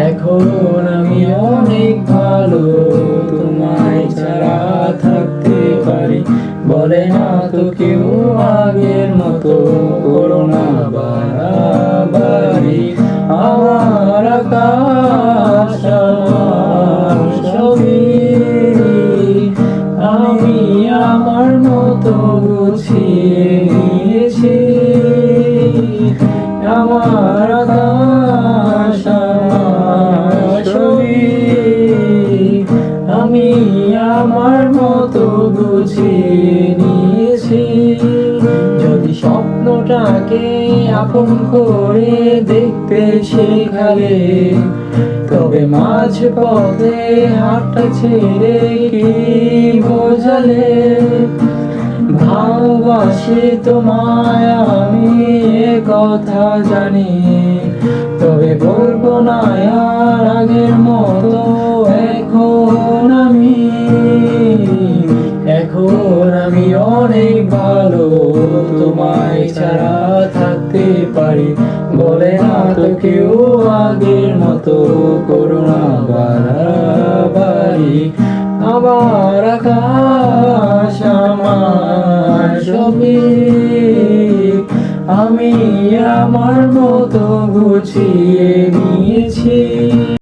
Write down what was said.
এখন আমি অনেক ভালো, তোমায় ছাড়া থাকতে পারি। বলে না তো কেউ আগের মতো, করোনা বাড়াবাড়ি। আমার আকাশ আমার ছবি, আমি আমার মতো গুছিয়ে নিয়েছি। আমার আকাশ আমার ছবি, আমি আমার মতো গুছিয়ে নিয়েছি। যদি স্বপ্নটাকে আপন করে দেখতে শেখালে, তবে মাঝ পথে হাতটা ছেড়ে কি বোঝালে? ভালোবাসি তোমায় আমি, এ কথা জানি, তবে বলবো না আর আগের মতো। এখন আমি অনেক ভালো, তোমায় ছাড়া থাকতে পারি। বলে না তো কেউ আগের মতো, করোনা বাড়াবাড়ি। আমার আকাশ আমার ছবি, আমি আমার মতো গুছিয়ে নিয়েছি।